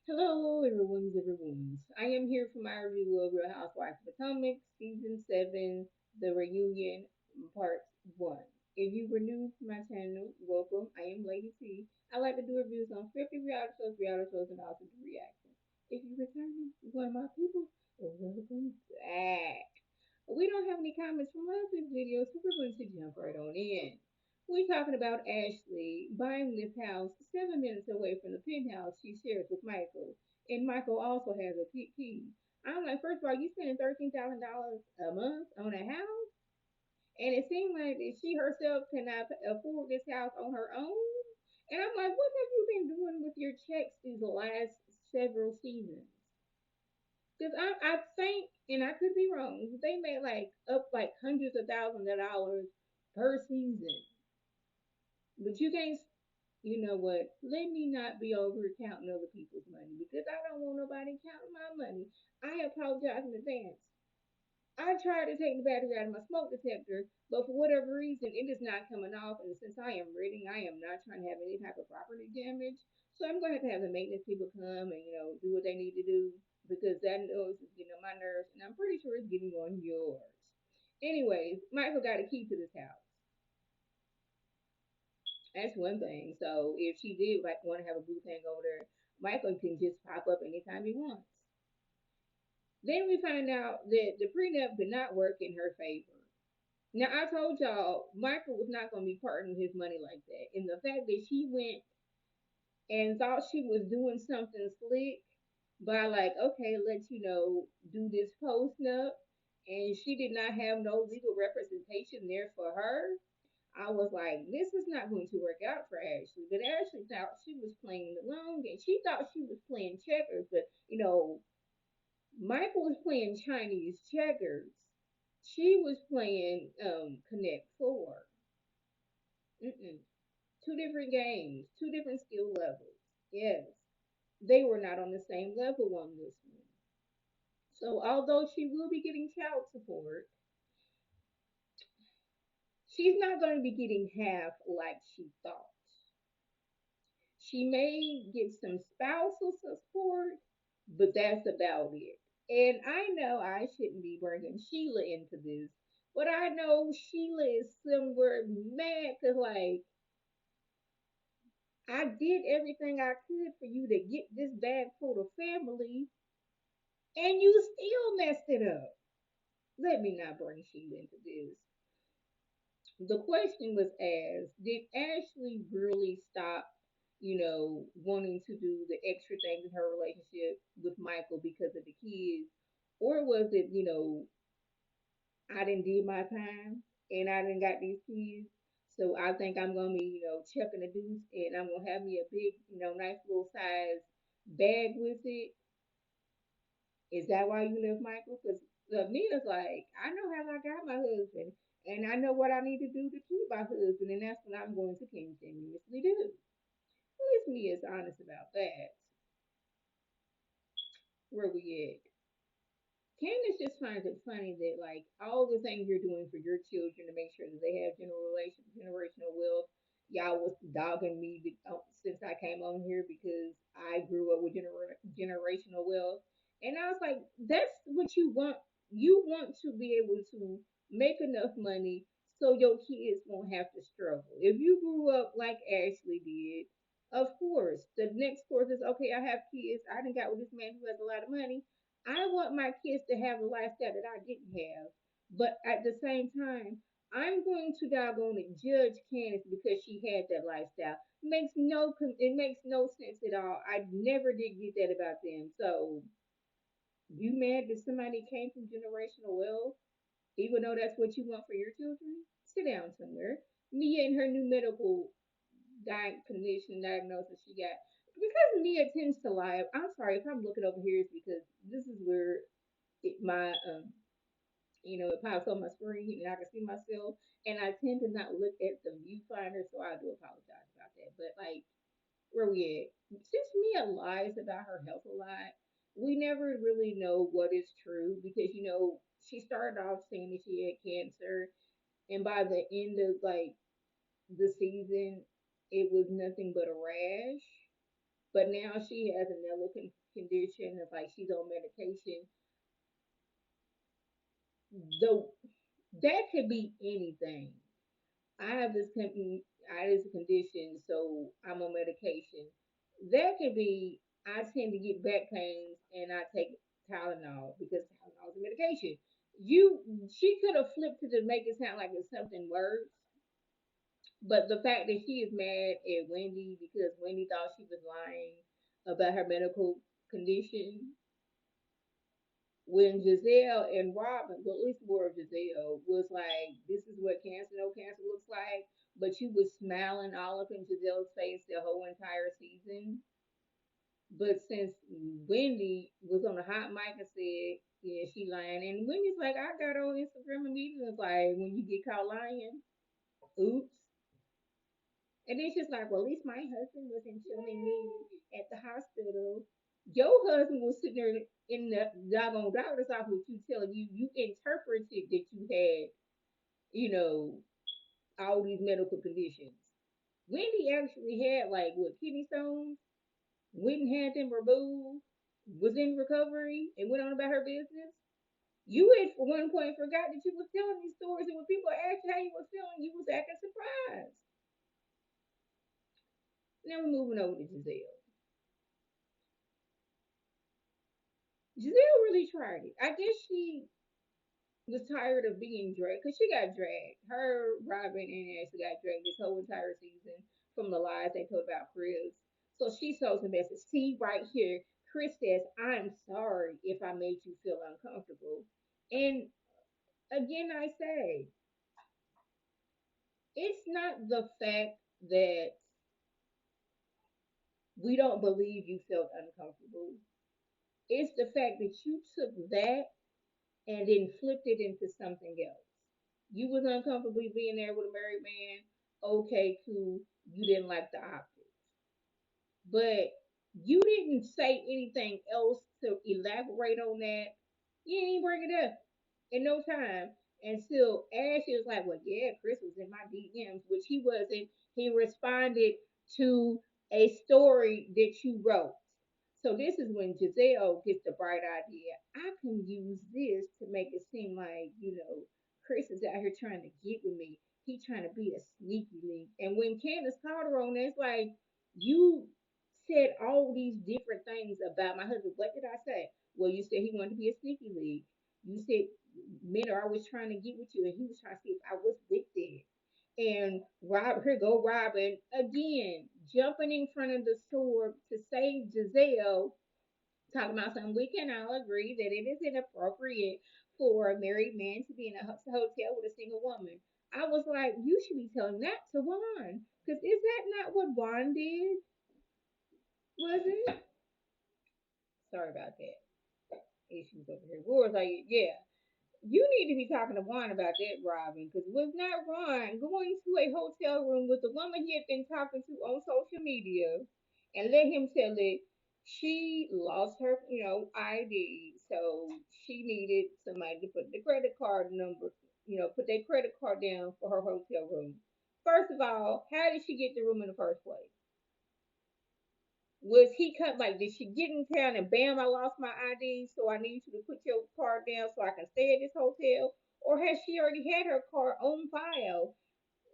Hello, everyone's. I am here for my review of Real Housewives of Potomac, Season 7, The Reunion, Part 1. If you were new to my channel, welcome. I am Lady T. I like to do reviews on 50 reality shows, and also do reactions. If you're returning, you're one of my people, welcome back. We don't have any comments from last week's video, so we're going to jump right on in. We're talking about Ashley buying this house 7 minutes away from the penthouse she shares with Michael. And Michael also has a key. I'm like, first of all, you spending $13,000 a month on a house? And it seemed like that she herself cannot afford this house on her own. And I'm like, what have you been doing with your checks these last several seasons? Because I think, and I could be wrong, they made like up like hundreds of thousands of dollars per season. But you can't, you know what? Let me not be over counting other people's money because I don't want nobody counting my money. I apologize in advance. I tried to take the battery out of my smoke detector, but for whatever reason, it is not coming off. And since I am renting, I am not trying to have any type of property damage. So I'm going to have the maintenance people come and, do what they need to do because that noise is getting on my nerves. And I'm pretty sure it's getting on yours. Anyways, Michael got a key to this house. That's one thing. So if she did like want to have a boo thing over there, Michael can just pop up anytime he wants. Then we find out that the prenup did not work in her favor. Now I told y'all Michael was not going to be parting his money like that, and the fact that she went and thought she was doing something slick by like, okay, let do this post up, and she did not have no legal representation there for her. I was like, this is not going to work out for Ashley. But Ashley thought she was playing the long game. She thought she was playing checkers, but Michael was playing Chinese checkers. She was playing Connect Four. Mm-mm. Two different games, two different skill levels. Yes, they were not on the same level on this one. So although she will be getting child support, she's not going to be getting half like she thought. She may get some spousal support, but that's about it. And I know I shouldn't be bringing Sheila into this, but I know Sheila is somewhere mad because, like, I did everything I could for you to get this bag full of family, and you still messed it up. Let me not bring Sheila into this. The question was asked, did Ashley really stop, wanting to do the extra things in her relationship with Michael because of the kids? Or was it, I didn't did my time and I didn't got these kids. So I think I'm gonna be, chucking a deuce and I'm gonna have me a big, nice little size bag with it. Is that why you left Michael? Because Mia's like, I know how I got my husband, and I know what I need to do to keep my husband, and that's what I'm going to continuously do. At least Mia's honest about that. Where we at? Candace just finds it funny that like all the things you're doing for your children to make sure that they have generational wealth. Y'all was dogging me since I came on here because I grew up with generational wealth, and I was like, that's what you want. You want to be able to make enough money so your kids won't have to struggle. If you grew up like Ashley did, of course, the next course is okay. I have kids. I didn't got with this man who has a lot of money. I want my kids to have the lifestyle that I didn't have. But at the same time, I'm going to doggone it judge Candace because she had that lifestyle. It makes no sense at all. I never did get that about them. So you mad that somebody came from generational wealth, even though that's what you want for your children? Sit down somewhere. Mia and her new medical condition diagnosis she got. Because Mia tends to lie. I'm sorry if I'm looking over here, it's because this is where my it pops on my screen and I can see myself, and I tend to not look at the viewfinder, so I do apologize about that. But like, where we at? Since Mia lies about her health a lot, we never really know what is true because she started off saying that she had cancer, and by the end of like the season, it was nothing but a rash. but now she has another condition of like she's on medication. Though that could be anything. I have this I this condition, so I'm on medication. That could be I tend to get back pains and I take Tylenol because Tylenol is a medication. She could have flipped it to make it sound like it's something worse, but the fact that she is mad at Wendy because Wendy thought she was lying about her medical condition, when Giselle and Robin, well, at least more of Giselle, was like, this is what cancer, no cancer looks like, but you was smiling all up in Giselle's face the whole entire season. But since Wendy was on the hot mic and said, yeah, she lying, and Wendy's like, I got on Instagram immediately, it's like, when you get caught lying, oops. And then she's like, well, at least my husband wasn't filming me at the hospital. Your husband was sitting there in the doggone doctor's office with you telling you, you interpreted that you had, you know, all these medical conditions. Wendy actually had like what, kidney stones, went and had them removed, was in recovery, and went on about her business. You had for one point forgot that you was telling these stories, and when people asked you how you was feeling, you was acting surprised. Now we're moving over to Giselle. Giselle really tried it. I guess she was tired of being dragged because she got dragged. Her, Robin, and Ashley got dragged this whole entire season from the lies they told about Chris. So she shows the message. See right here, Chris says, I'm sorry if I made you feel uncomfortable. And again, I say, it's not the fact that we don't believe you felt uncomfortable. It's the fact that you took that and then flipped it into something else. You was uncomfortably being there with a married man. Okay, cool. You didn't like the optics, but you didn't say anything else to elaborate on that. You didn't even bring it up in no time until Ashley was like, "Well, yeah, Chris was in my DMs," which he wasn't. He responded to a story that you wrote. So this is when Giselle gets the bright idea. I can use this to make it seem like, Chris is out here trying to get with me. He trying to be a sneaky link. And when Candace called her on that, it's like, you said all these different things about my husband. What did I say? Well, you said he wanted to be a sneaky link. You said men are always trying to get with you, and he was trying to see if I was with it. And here go Robin again, jumping in front of the store to save Giselle, talking about something we can all agree that it is inappropriate for a married man to be in a hotel with a single woman. I was like, you should be telling that to Juan, because is that not what Juan did? Was it? Sorry about that. Issues over here. What was like, yeah. You need to be talking to Juan about that, Robin, because was not Ron going to a hotel room with the woman he had been talking to on social media and let him tell it she lost her, ID, so she needed somebody to put the credit card number, put their credit card down for her hotel room. First of all, how did she get the room in the first place? Was he cut like, did she get in town and bam, I lost my ID, so I need you to put your card down so I can stay at this hotel? Or has she already had her card on file?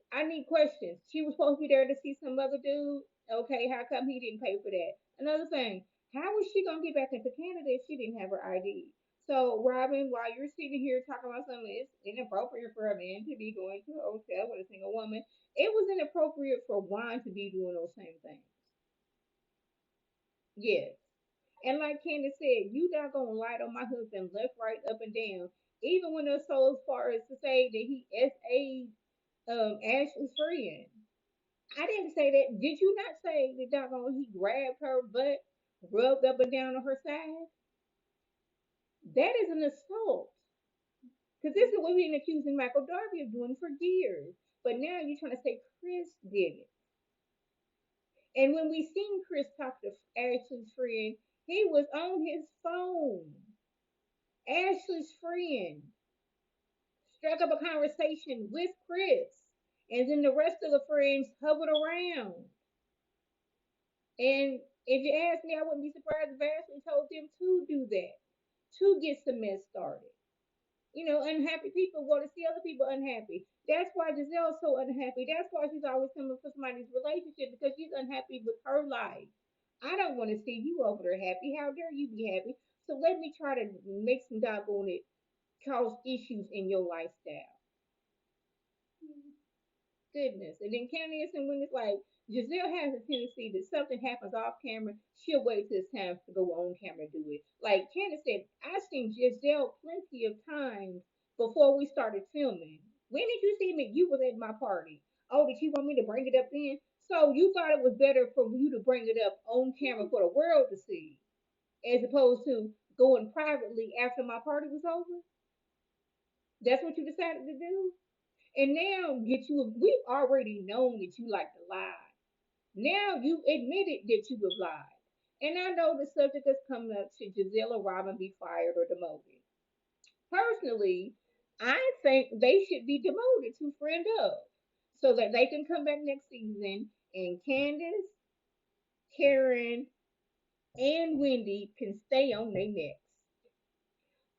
I need questions. She was supposed to be there to see some other dude. Okay, how come he didn't pay for that? Another thing, how was she gonna get back into Canada if she didn't have her ID? So, Robin, while you're sitting here talking about something it's inappropriate for a man to be going to a hotel with a single woman, it was inappropriate for Juan to be doing those same things. Yes. And like Candace said, you not gonna light on my husband left, right, up, and down. Even when they're so as far as to say that he SA'd Ashley's friend. I didn't say that. Did you not say that doggone he grabbed her butt, rubbed up and down on her side? That is an assault. Because this is what we've been accusing Michael Darby of doing for years. But now you're trying to say Chris did it. And when we seen Chris talk to Ashley's friend, he was on his phone. Ashley's friend struck up a conversation with Chris, and then the rest of the friends hovered around. And If you ask me, I wouldn't be surprised if Ashley told them to do that, to get some mess started. Unhappy people want to see other people unhappy. That's why Giselle's so unhappy. That's why she's always coming for somebody's relationship because she's unhappy with her life. I don't want to see you over there happy. How dare you be happy? So let me try to make some doggone it cause issues in your lifestyle. Goodness. And then Candace, and when it's like Giselle has a tendency that something happens off camera, she'll wait till it's time to go on camera and do it. Like Candace said, I've seen Giselle plenty of times before we started filming. When did you see me? You was at my party. Oh, did you want me to bring it up then? So you thought it was better for you to bring it up on camera for the world to see, as opposed to going privately after my party was over? That's what you decided to do? And now get you we've already known that you like to lie. Now you admitted that you have lied. And I know the subject has come up, should Giselle or Robin be fired or demoted? Personally, I think they should be demoted to friend of so that they can come back next season and Candace, Karen, and Wendy can stay on their necks.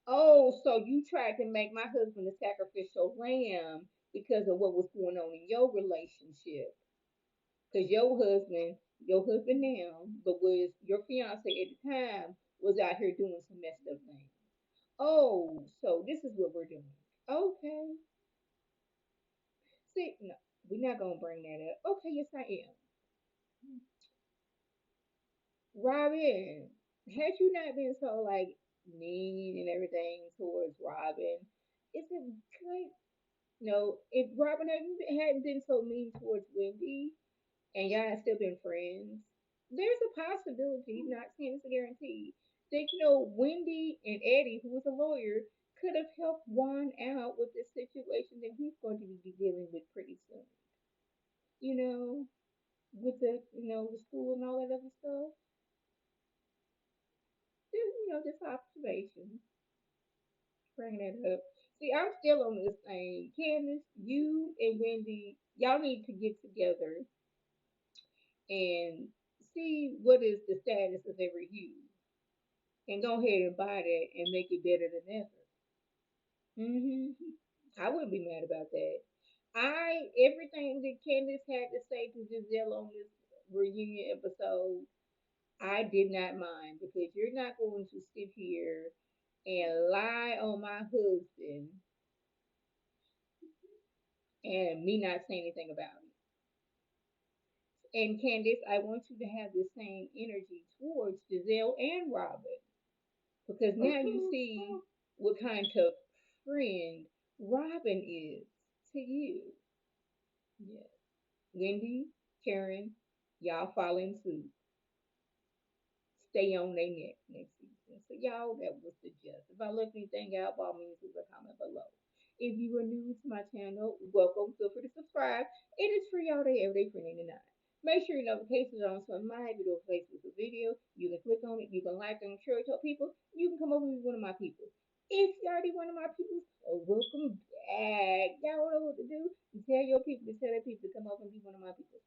Oh, so you tried to make my husband a sacrificial lamb because of what was going on in your relationship. Because your husband now, but was your fiance at the time, was out here doing some messed up things. Oh, so this is what we're doing. Okay. See, no, we're not gonna bring that up. Okay, yes I am. Robin, had you not been so like mean and everything towards Robin, is it good? No, if Robin hadn't been so mean towards Wendy, and y'all have still been friends, there's a possibility, not saying it's a guarantee, that Wendy and Eddie, who was a lawyer, could have helped Juan out with this situation that he's going to be dealing with pretty soon. You know, with the school and all that other stuff. Just observation, bringing that up. See, I'm still on this thing. Candace, you and Wendy, y'all need to get together and see what is the status of every hue and go ahead and buy that and make it better than ever. I wouldn't be mad about that. Everything that Candace had to say to Giselle on this reunion episode, I did not mind because you're not going to sit here and lie on my husband and me not say anything about it. And Candace, I want you to have the same energy towards Giselle and Robin because now you see what kind of friend Robin is to you. Yes. Wendy, Karen, y'all following suit. Stay on their neck next season. So y'all, that was the gist. If I left anything out, by all means leave a comment below. If you are new to my channel, welcome. Feel free to subscribe. It is free all day, every day for 99. Make sure your notifications are on so when my video Facebook video. You can click on it, you can like and share it to people. You can come over and be one of my people. If you're already one of my people, welcome back. Y'all know what to do. You tell your people to tell their people to come over and be one of my people.